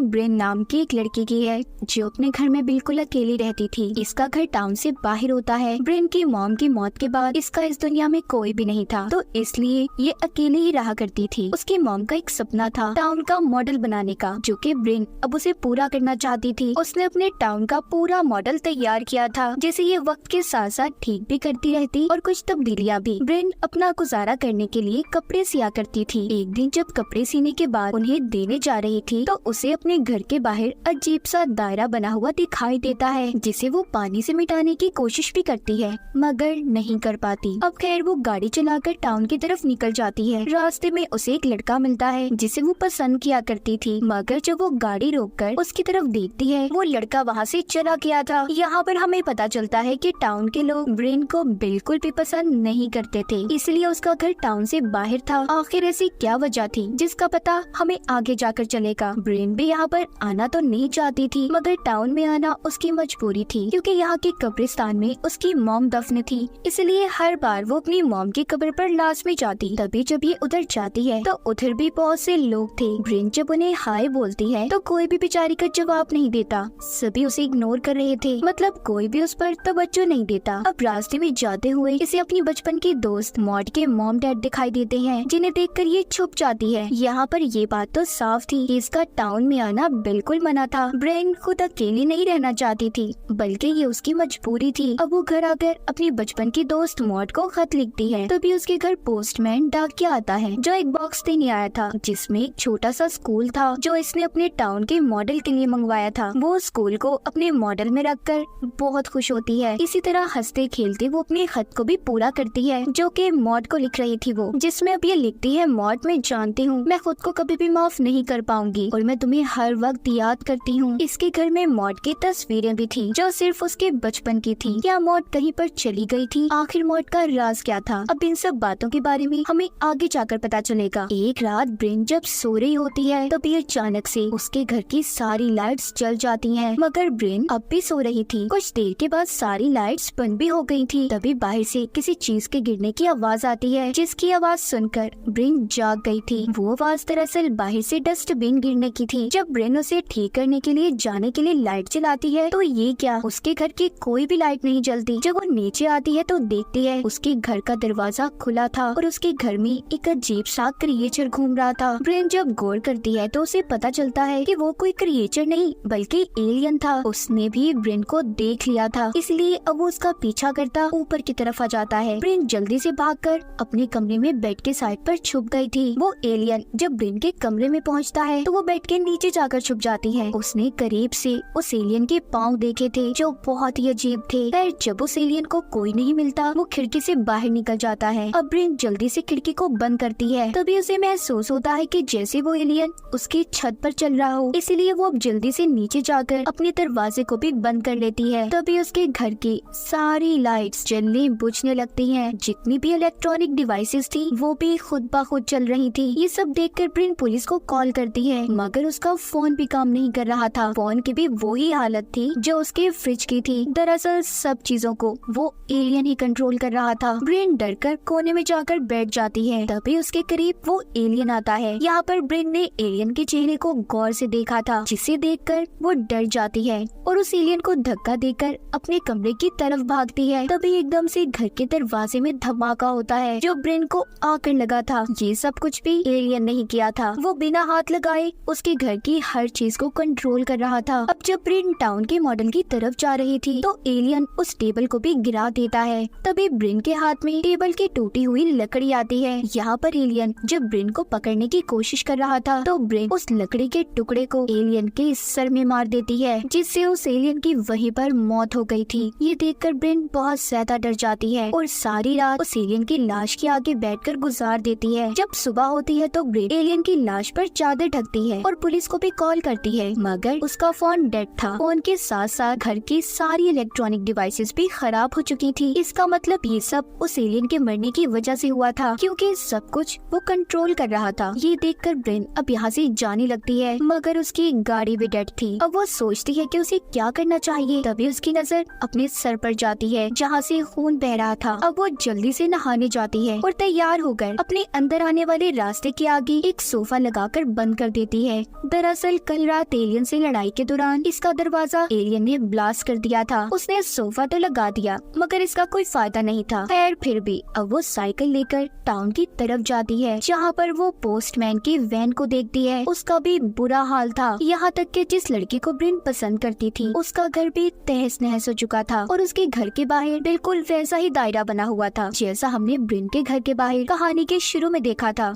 Brain नाम की एक लड़की की है जो अपने घर में बिल्कुल अकेली रहती थी। इसका घर टाउन से बाहर होता है। ब्रेन की मॉम की मौत के बाद इसका इस दुनिया में कोई भी नहीं था, तो इसलिए ये अकेले ही रहा करती थी। उसकी मॉम का एक सपना था टाउन का मॉडल बनाने का, जो कि ब्रेन अब उसे पूरा करना चाहती थी। उसने अपने टाउन का पूरा मॉडल तैयार किया था, जिसे ये वक्त के साथ साथ ठीक भी करती रहती और कुछ तब्दीलियाँ भी। ब्रेन अपना गुजारा करने के लिए कपड़े सिया करती थी। एक दिन जब कपड़े सीने के बाद उन्हें देने जा रही थी तो उसे अपने घर के बाहर अजीब सा दायरा बना हुआ दिखाई देता है, जिसे वो पानी से मिटाने की कोशिश भी करती है मगर नहीं कर पाती। अब खैर वो गाड़ी चलाकर टाउन की तरफ निकल जाती है। रास्ते में उसे एक लड़का मिलता है जिसे वो पसंद किया करती थी, मगर जब वो गाड़ी रोककर उसकी तरफ देखती है वो लड़का वहाँ से चला गया था। यहाँ पर हमें पता चलता है कि टाउन के लोग ब्रेन को बिल्कुल भी पसंद नहीं करते थे, इसलिए उसका घर टाउन से बाहर था। आखिर ऐसी क्या वजह थी जिसका पता हमें आगे जाकर चलेगा। ब्रेन भी यहाँ पर आना तो नहीं चाहती थी, मगर टाउन में आना उसकी मजबूरी थी, क्योंकि यहाँ के कब्रिस्तान में उसकी मॉम दफन थी। इसलिए हर बार वो अपनी मॉम की कब्र पर लाजमी जाती। तभी जब ये उधर जाती है तो उधर भी बहुत से लोग थे। ब्रेन जब उन्हें हाय बोलती है तो कोई भी बेचारी का जवाब नहीं देता, सभी उसे इग्नोर कर रहे थे, मतलब कोई भी उस पर तवज्जो नहीं देता। अब रास्ते में जाते हुए इसे अपनी बचपन की दोस्त मॉड के मॉम डैड दिखाई देते हैं, जिन्हें देखकर ये छुप जाती है। यहाँ पर ये बात तो साफ थी कि इसका टाउन में आना बिल्कुल मना था। ब्रेन खुद अकेली नहीं रहना चाहती थी, बल्कि ये उसकी मजबूरी थी। अब वो घर आकर अपनी बचपन की दोस्त मॉड को खत लिखती है। तभी उसके घर पोस्टमैन डाकिया आता है, जो एक बॉक्स देने आया था जिसमें एक छोटा सा स्कूल था जो इसने अपने टाउन के मॉडल के लिए मंगवाया था। वो स्कूल को अपने मॉडल में रखकर बहुत खुश होती है। इसी तरह हंसते खेलते वो अपने खत को भी पूरा करती है, जो कि मॉड को लिख रही थी वो, जिसमें अब ये लिखती है, मॉड मैं जानती हूँ मैं खुद को कभी भी माफ नहीं कर पाऊंगी और मैं तुम्हें हर वक्त याद करती हूँ। इसके घर में मॉड की तस्वीरें भी थी जो सिर्फ उसके बचपन की थी। क्या मॉड कहीं पर चली गई थी? आखिर मॉड का राज क्या था? अब इन सब बातों के बारे में हमें आगे जाकर पता चलेगा। एक रात ब्रेन जब सो रही होती है तभी अचानक से उसके घर की सारी लाइट्स जल जाती हैं, मगर ब्रेन अब भी सो रही थी। कुछ देर के बाद सारी लाइट्स बंद भी हो गई थी। तभी बाहर से किसी चीज के गिरने की आवाज आती है, जिसकी आवाज सुनकर ब्रेन जाग गई थी। वो आवाज दरअसल बाहर से डस्टबिन गिरने की थी। जब ब्रेन उसे ठीक करने के लिए जाने के लिए लाइट जलाती है तो ये क्या, उसके घर की कोई भी लाइट नहीं जलती। जब वो नीचे आती है तो देखती है उसके घर का दरवाजा खुला था और उसके घर में एक अजीब सा क्रिएचर घूम रहा था। ब्रेन जब गौर करती है तो उसे पता चलता है कि वो कोई क्रिएचर नहीं बल्कि एलियन था। उसने भी ब्रेन को देख लिया था, इसलिए अब वो उसका पीछा करता ऊपर की तरफ आ जाता है। ब्रेन जल्दी से भागकर अपने कमरे में बेड के साइड पर छुप गई थी। वो एलियन जब ब्रेन के कमरे में पहुंचता है तो वो बेड के नीचे जाकर छुप जाती है। उसने करीब से उस एलियन के पाँव देखे थे जो बहुत ही अजीब थे। फिर जब उस एलियन को कोई नहीं मिलता वो खिड़की से बाहर निकल जाता है। अब ब्रेन जल्दी से खिड़की को बंद करती है। तभी उसे महसूस होता है कि जैसे वो एलियन उसकी छत पर चल रहा हो, इसलिए वो अब जल्दी से नीचे जाकर अपने दरवाजे को भी बंद कर लेती है। तभी उसके घर की सारी लाइट्स जलने बुझने लगती हैं। जितनी भी इलेक्ट्रॉनिक डिवाइसेस थी वो भी खुद ब खुद चल रही थी। ये सब देखकर ब्रेन पुलिस को कॉल करती है, मगर उसका फोन भी काम नहीं कर रहा था। फोन की भी वही हालत थी जो उसके फ्रिज की थी। दरअसल सब चीजों को वो एलियन ही कंट्रोल कर रहा था। ब्रेन डरकर कोने में जाकर बैठ जाती है। तभी उसके करीब वो एलियन आता है। यहाँ पर ब्रेन ने एलियन के चेहरे को गौर से देखा था, जिसे देखकर वो डर जाती है और उस एलियन को धक्का देकर अपने कमरे की तरफ भागती है। तभी एकदम से घर के दरवाजे में धमाका होता है जो ब्रेन को आकर लगा था। ये सब कुछ भी एलियन नहीं किया था, वो बिना हाथ लगाए उसके घर की हर चीज को कंट्रोल कर रहा था। अब जब ब्रेन टाउन के मॉडल की तरफ जा रही थी तो एलियन उस टेबल को भी गिरा देता है। तभी ब्रेन के हाथ में टेबल की टूटी हुई लकड़ी आती है। यहाँ पर एलियन जब ब्रेन को पकड़ने की कोशिश कर रहा था तो ब्रेन उस लकड़ी के टुकड़े को एलियन के सर में मार देती है, जिससे उस एलियन की वहीं पर मौत हो गई थी। ये देखकर ब्रेन बहुत ज्यादा डर जाती है और सारी रात उस एलियन की लाश के आगे बैठकर गुजार देती है। जब सुबह होती है तो ब्रेन एलियन की लाश पर चादर ढकती है और पुलिस को भी कॉल करती है, मगर उसका फोन डेड था। फोन के साथ साथ घर की सारी इलेक्ट्रॉनिक डिवाइसेस भी खराब हो चुकी थी। इसका मतलब ये सब उस एलियन के मरने की वजह से हुआ था, क्योंकि सब कुछ वो कंट्रोल कर रहा था। ये देखकर ब्रेन अब यहाँ से जाने लगती है, मगर उसकी गाड़ी भी डेड थी। अब वो सोचती है कि उसे क्या करना चाहिए। तभी उसकी नजर अपने सर पर जाती है जहाँ से खून बह रहा था। अब वो जल्दी से नहाने जाती है और तैयार होकर अपने अंदर आने वाले रास्ते के आगे एक सोफा लगाकर बंद कर देती है। दरअसल दरअसल कल रात एलियन से लड़ाई के दौरान इसका दरवाजा एलियन ने ब्लास्ट कर दिया था। उसने सोफा तो लगा दिया मगर इसका कोई फायदा नहीं था। खैर फिर भी अब वो साइकिल लेकर टाउन की तरफ जाती है, जहाँ पर वो पोस्टमैन की वैन को देखती है। उसका भी बुरा हाल था, यहाँ तक कि जिस लड़की को ब्रिन पसंद करती थी उसका घर भी तहस नहस हो चुका था और उसके घर के बाहर बिल्कुल वैसा ही दायरा बना हुआ था जैसा हमने ब्रिन के घर के बाहर कहानी के शुरू में देखा था।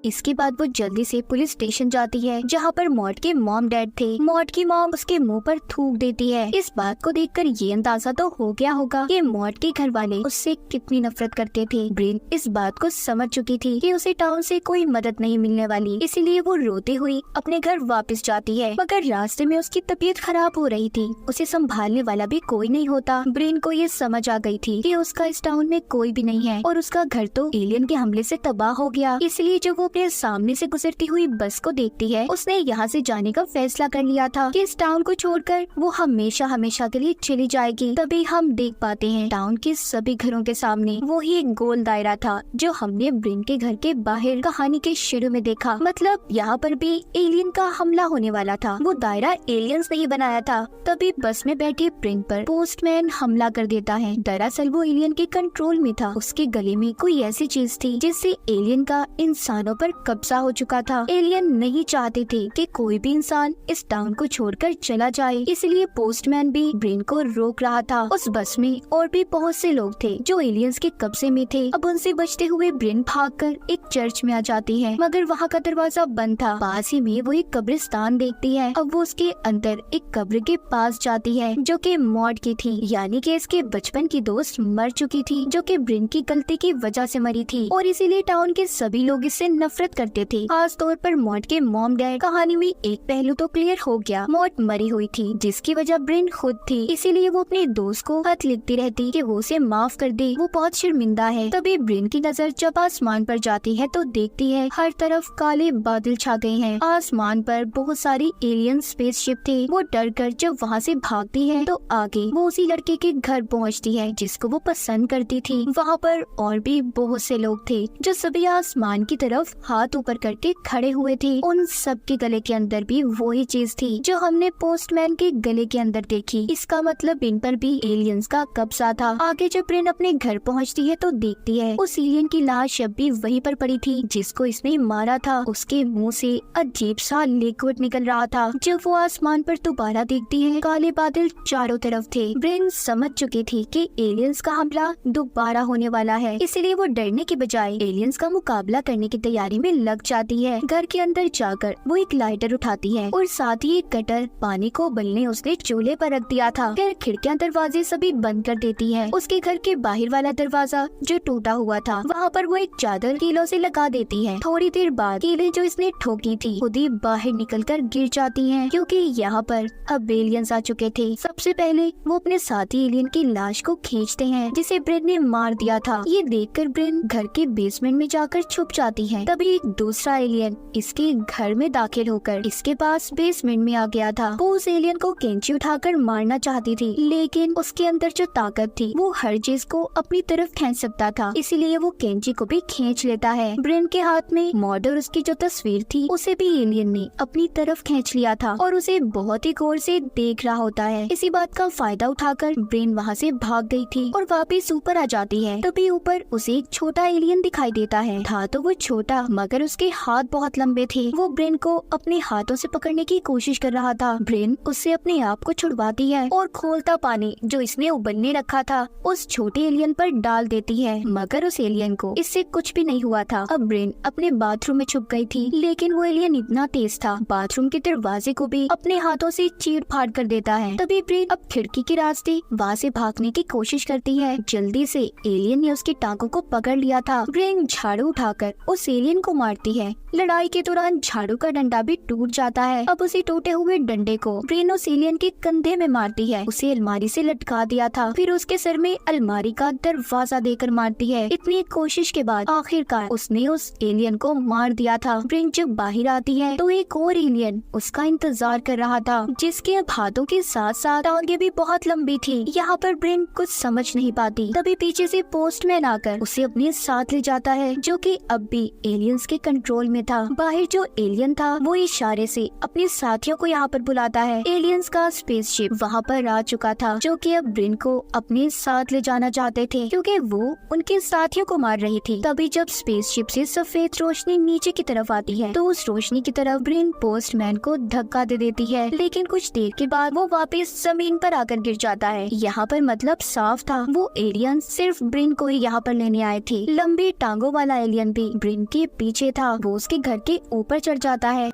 इसके बाद वो जल्दी से पुलिस स्टेशन जाती है, जहाँ पर मॉड के मॉम डैड थे। मॉड की मॉम उसके मुंह पर थूक देती है। इस बात को देखकर ये अंदाजा तो हो गया होगा कि मॉड के घर वाले उससे कितनी नफरत करते थे। ब्रिन इस बात को समझ चुकी थी कि उसे टाउन से कोई मदद नहीं मिलने वाली, इसीलिए वो रोते हुई अपने घर वापस जाती है। मगर रास्ते में उसकी तबीयत खराब हो रही थी, उसे संभालने वाला भी कोई नहीं होता। ब्रिन को ये समझ आ गई थी कि उसका इस टाउन में कोई भी नहीं है और उसका घर तो एलियन के हमले से तबाह हो गया। इसलिए जब वो अपने सामने से गुजरती हुई बस को देखती है, उसने यहाँ से जाने का फैसला कर लिया था कि इस टाउन को छोड़कर वो हमेशा हमेशा के लिए चली जाएगी। तभी हम देख पाते हैं टाउन के सभी घरों के सामने वो ही एक गोल दायरा था जो हमने ब्रिन के घर के बाहर कहानी के शुरू में देखा। मतलब यहाँ पर भी एलियन का हमला होने वाला था। वो दायरा एलियंस ने ही बनाया था। तभी बस में बैठे ब्रिन पर पोस्टमैन हमला कर देता है। दरअसल वो एलियन के कंट्रोल में था। उसके गले में कोई ऐसी चीज थी जिससे एलियन का इंसानों पर कब्जा हो चुका था। एलियन नहीं चाहते थे कि कोई भी इंसान इस टाउन को छोड़कर चला जाए, इसलिए पोस्टमैन भी ब्रिन को रोक रहा था। उस बस में और भी बहुत से लोग थे जो एलियंस के कब्जे में थे। अब उनसे बचते हुए ब्रिन भागकर एक चर्च में आ जाती है, मगर वहाँ का दरवाजा बंद था। पास ही में वो एक कब्रिस्तान देखती है। अब वो उसके अंदर एक कब्र के पास जाती है जो कि मॉड की थी, यानी कि इसके बचपन की दोस्त मर चुकी थी, जो कि ब्रिन की गलती की वजह से मरी थी और इसीलिए टाउन के सभी लोग इससे नफरत करते थे, खास तौर पर मॉड के मॉम डैड। कहानी में एक पहलू तो क्लियर हो गया, मॉड मरी हुई थी जिसकी वजह ब्रिन खुद थी, इसीलिए वो अपने दोस्त को खत लिखती रहती कि वो उसे माफ कर दे, वो बहुत शर्मिंदा है। तभी ब्रिन की नजर जब आसमान पर जाती है तो देखती है हर तरफ काले बादल छा गए हैं। आसमान पर बहुत सारी एलियन स्पेसशिप थे। वो डर कर जब वहाँ से भागती है तो आगे वो उसी लड़के के घर पहुँचती है जिसको वो पसंद करती थी। वहाँ पर और भी बहुत से लोग थे जो सभी आसमान की तरफ हाथ ऊपर करके खड़े हुए थे। उन सब के गले के अंदर भी वही चीज थी जो हमने पोस्टमैन के गले के अंदर देखी। इसका मतलब इन पर भी एलियंस का कब्जा था। आगे जब ब्रिन अपने घर पहुंचती है तो देखती है उस एलियन की लाश अब भी वहीं पर पड़ी थी जिसको इसने मारा था। उसके मुंह से अजीब सा लिक्विड निकल रहा था। जब वो आसमान पर दोबारा देखती है काले बादल चारों तरफ थे। ब्रिन समझ चुकी थी कि एलियंस का हमला दोबारा होने वाला है, इसलिए वो डरने के बजाय एलियंस का मुकाबला करने की तैयारी में लग जाती है। घर के अंदर जाकर वो एक लाइटर उठाती है और साथ ही एक कटर पानी को उबलने उसने चूल्हे पर रख दिया था। फिर खिड़कियां दरवाजे सभी बंद कर देती है। उसके घर के बाहर वाला दरवाजा जो टूटा हुआ था वहाँ पर वो एक चादर कीलों से लगा देती है। थोड़ी देर बाद कीलें जो इसने ठोकी थी खुद ही बाहर निकलकर गिर जाती हैं, क्योंकि यहाँ पर अब एलियंस आ चुके थे। सबसे पहले वो अपने साथी एलियन की लाश को खींचते हैं जिसे ब्रिन ने मार दिया था। ये देखकर ब्रिन घर के बेसमेंट में जाकर छुप जाती है। तभी एक दूसरा एलियन इसके घर में दाखिल होकर इसके पास बेसमेंट में आ गया था। वो उस एलियन को कैंची उठाकर मारना चाहती थी, लेकिन उसके अंदर जो ताकत थी वो हर चीज को अपनी तरफ खींच सकता था, इसीलिए वो कैंची को भी खींच लेता है। ब्रिन के हाथ में मॉड और उसकी जो तस्वीर थी उसे भी एलियन ने अपनी तरफ खींच लिया था और उसे बहुत ही गौर से देख रहा होता है। इसी बात का फायदा उठाकर ब्रिन वहाँ से भाग गई थी और वापिस ऊपर आ जाती है। तभी ऊपर उसे एक छोटा एलियन दिखाई देता है। था तो वो छोटा मगर उसके हाथ बहुत लंबे थे। वो ब्रिन को अपने हाथों से पकड़ने की कोशिश कर रहा था। ब्रिन उससे अपने आप को छुड़वाती है और खोलता पानी जो इसने उबलने रखा था उस छोटे एलियन पर डाल देती है, मगर उस एलियन को इससे कुछ भी नहीं हुआ था। अब ब्रिन अपने बाथरूम में छुप गई थी, लेकिन वो एलियन इतना तेज था बाथरूम के दरवाजे को भी अपने हाथों से चीर फाड़ कर देता है। तभी ब्रिन अब खिड़की के रास्ते वहाँ से भागने की कोशिश करती है। जल्दी से एलियन ने उसकी टांगों को पकड़ लिया था। ब्रिन झाड़ू उठाकर उस एलियन को मारती है। लड़ाई के दौरान झाड़ू का डंडा भी टूट जाता है। अब उसी टूटे हुए डंडे को ब्रिन उस एलियन के कंधे में मारती है। उसे अलमारी से लटका दिया था, फिर उसके सर में अलमारी का दरवाजा देकर मारती है। इतनी कोशिश के बाद आखिरकार उसने उस एलियन को मार दिया था। ब्रिन जब बाहर आती है तो एक और एलियन उसका इंतजार कर रहा था, जिसके अब हाथों के साथ साथ टांगे भी बहुत लंबी थी। यहाँ पर ब्रिन कुछ समझ नहीं पाती। तभी पीछे से पोस्टमैन आकर उसे अपने साथ ले जाता है, जो कि अब भी एलियंस के कंट्रोल में था। बाहर जो एलियन था वो इशारे से अपने साथियों को यहाँ पर बुलाता है। एलियंस का स्पेसशिप वहाँ पर आ चुका था, जो कि अब ब्रिन को अपने साथ ले जाना चाहते थे क्योंकि वो उनके साथियों को मार रही थी। तभी जब स्पेसशिप से सफेद रोशनी नीचे की तरफ आती है तो उस रोशनी की तरफ ब्रिन पोस्टमैन को धक्का दे देती है, लेकिन कुछ देर के बाद वो वापस जमीन पर आकर गिर जाता है। यहाँ पर मतलब साफ था, वो एलियन सिर्फ ब्रिन को ही यहाँ पर लेने आए थे। लंबी टांगों वाला एलियन भी ब्रिन के पीछे था, वो उसके घर के ऊपर चढ़ जाता है।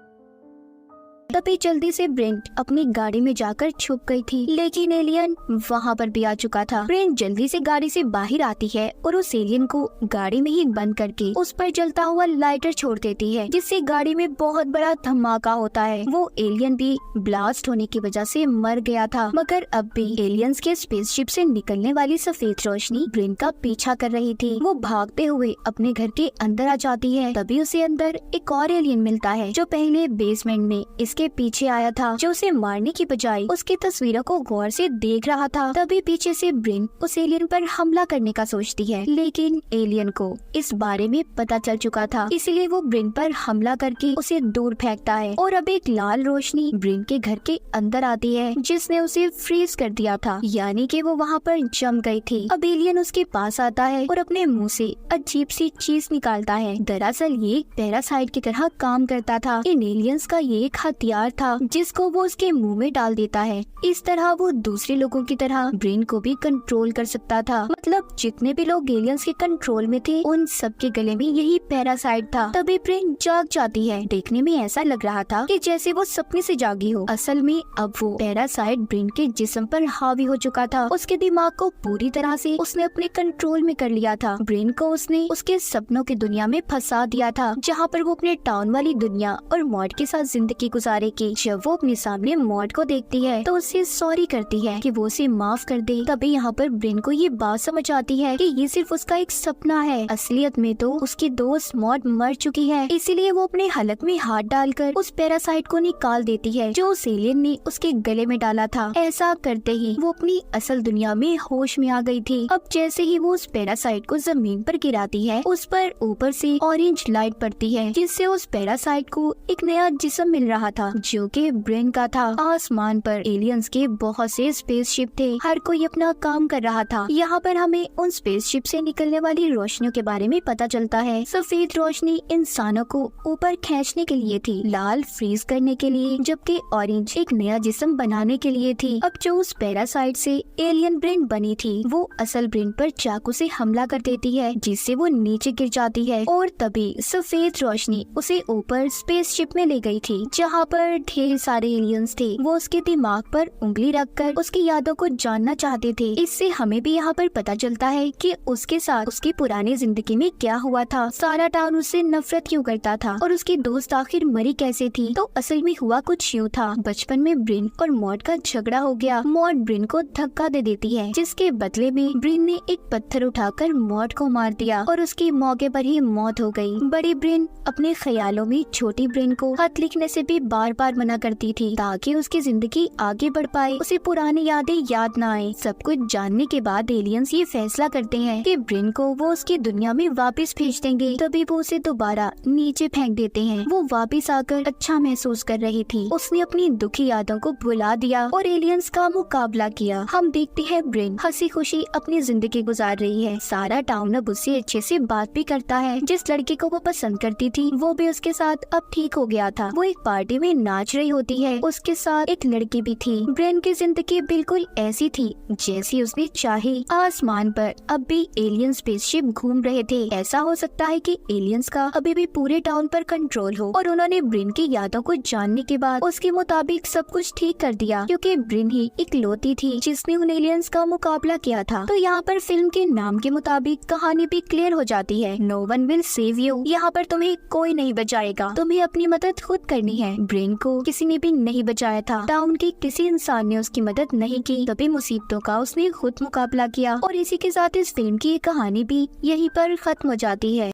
तभी जल्दी से ब्रिन अपनी गाड़ी में जाकर छुप गई थी, लेकिन एलियन वहाँ पर भी आ चुका था। ब्रिन जल्दी से गाड़ी से बाहर आती है और उस एलियन को गाड़ी में ही बंद करके उस पर जलता हुआ लाइटर छोड़ देती है, जिससे गाड़ी में बहुत बड़ा धमाका होता है। वो एलियन भी ब्लास्ट होने की वजह से मर गया था, मगर अब भी एलियंस के स्पेसशिप से निकलने वाली सफेद रोशनी ब्रिन का पीछा कर रही थी। वो भागते हुए अपने घर के अंदर आ जाती है। तभी उसे अंदर एक और एलियन मिलता है जो पहले बेसमेंट में के पीछे आया था, जो उसे मारने की बजाय उसकी तस्वीरों को गौर से देख रहा था। तभी पीछे से ब्रिन उस एलियन पर हमला करने का सोचती है, लेकिन एलियन को इस बारे में पता चल चुका था, इसलिए वो ब्रिन पर हमला करके उसे दूर फेंकता है। और अब एक लाल रोशनी ब्रिन के घर के अंदर आती है, जिसने उसे फ्रीज कर दिया था, यानी कि वो वहाँ पर जम गई थी। अब एलियन उसके पास आता है और अपने मुंह से अजीब सी चीज निकालता है। दरअसल ये पैरासाइट की तरह काम करता था। इन एलियंस का ये एक हथियार था जिसको वो उसके मुंह में डाल देता है। इस तरह वो दूसरे लोगों की तरह ब्रेन को भी कंट्रोल कर सकता था। मतलब जितने भी लोग एलियंस के कंट्रोल में थे उन सबके गले में यही पैरासाइट था। तभी ब्रेन जाग जाती है। देखने में ऐसा लग रहा था कि जैसे वो सपने से जागी हो। असल में अब वो पैरासाइट ब्रेन के जिस्म पर हावी हो चुका था। उसके दिमाग को पूरी तरह से उसने अपने कंट्रोल में कर लिया था। ब्रेन को उसने उसके सपनों की दुनिया में फंसा दिया था, जहाँ पर वो अपने टाउन वाली दुनिया और मॉड के साथ जिंदगी गुजारेगी। जब वो अपने सामने मॉड को देखती है तो उससे सॉरी करती है कि वो उसे माफ कर दे। तभी यहाँ पर ब्रेन को ये बात समझ आती है कि ये सिर्फ उसका एक सपना है। असलियत में तो उसकी दोस्त मॉड मर चुकी है। इसीलिए वो अपने हलक में हाथ डालकर उस पैरासाइट को निकाल देती है जो उस एलियन ने उसके गले में डाला था। ऐसा करते ही वो अपनी असल दुनिया में होश में आ गई थी। अब जैसे ही वो उस पैरासाइट को जमीन पर गिराती है, उस पर ऊपर से ऑरेंज लाइट पड़ती है, जिससे उस पैरासाइट को एक नया जिस्म मिल रहा था जो कि ब्रेन का था। आसमान पर एलियंस के बहुत से स्पेसशिप थे, हर कोई अपना काम कर रहा था। यहाँ पर हमें उन स्पेसशिप से निकलने वाली रोशनियों के बारे में पता चलता है। सफेद रोशनी इंसानों को ऊपर खींचने के लिए थी, लाल फ्रीज करने के लिए, जबकि ऑरेंज एक नया जिस्म बनाने के लिए थी। अब जो उस पैरासाइट से एलियन ब्रेन बनी थी वो असल ब्रेन पर चाकू से हमला कर देती है, जिससे वो नीचे गिर जाती है। और तभी सफेद रोशनी उसे ऊपर स्पेसशिप में ले गई थी, जहाँ पर ढेर सारे एलियंस थे। वो उसके दिमाग पर उंगली रखकर उसकी यादों को जानना चाहते थे। इससे हमें भी यहाँ पर पता चलता है कि उसके साथ उसकी पुरानी जिंदगी में क्या हुआ था, सारा टाउन उससे नफरत क्यों करता था और उसकी दोस्त आखिर मरी कैसे थी। तो असल में हुआ कुछ यूँ था, बचपन में ब्रेन और मॉड का झगड़ा हो गया। मॉड ब्रेन को धक्का दे देती है, जिसके बदले में ब्रेन ने एक पत्थर उठाकर मॉड को मार दिया और उसकी मौके पर ही मौत हो गई। बड़ी ब्रेन अपने ख्यालों में छोटी ब्रेन को खत लिखने से भी बार बार मना करती थी, ताकि उसकी जिंदगी आगे बढ़ पाए, उसे पुरानी यादें याद न आए। सब कुछ जानने के बाद एलियंस ये फैसला करते हैं कि ब्रेन को वो उसकी दुनिया में वापस भेज देंगे। तभी वो उसे दोबारा नीचे फेंक देते हैं। वो वापस आकर अच्छा महसूस कर रही थी, उसने अपनी दुखी यादों को भुला दिया और एलियंस का मुकाबला किया। हम देखते हैं ब्रेन हंसी खुशी अपनी जिंदगी गुजार रही है। सारा टाउन अब उससे अच्छे से बात भी करता है। जिस लड़की को वो पसंद करती थी वो भी उसके साथ अब ठीक हो गया था। वो एक पार्टी में नाच रही होती है, उसके साथ एक लड़की भी थी। ब्रेन की जिंदगी बिल्कुल ऐसी थी जैसी उसने चाही। आसमान पर अब भी एलियन स्पेसशिप घूम रहे थे। ऐसा हो सकता है कि एलियंस का अभी भी पूरे टाउन पर कंट्रोल हो और उन्होंने ब्रेन की यादों को जानने के बाद उसके मुताबिक सब कुछ ठीक कर दिया, क्योंकि ब्रेन ही इकलौती थी जिसने उन एलियंस का मुकाबला किया था। तो यहाँ पर फिल्म के नाम के मुताबिक कहानी भी क्लियर हो जाती है। No one will save you. यहाँ पर तुम्हें कोई नहीं बचाएगा, तुम्हें अपनी मदद खुद करनी है। ब्रेन को किसी ने भी नहीं बचाया था, टाउन के किसी इंसान ने उसकी मदद नहीं की। तभी मुसीबतों का उसने खुद मुकाबला किया। और इसी के साथ इस फिल्म की कहानी भी यहीं पर खत्म हो जाती है।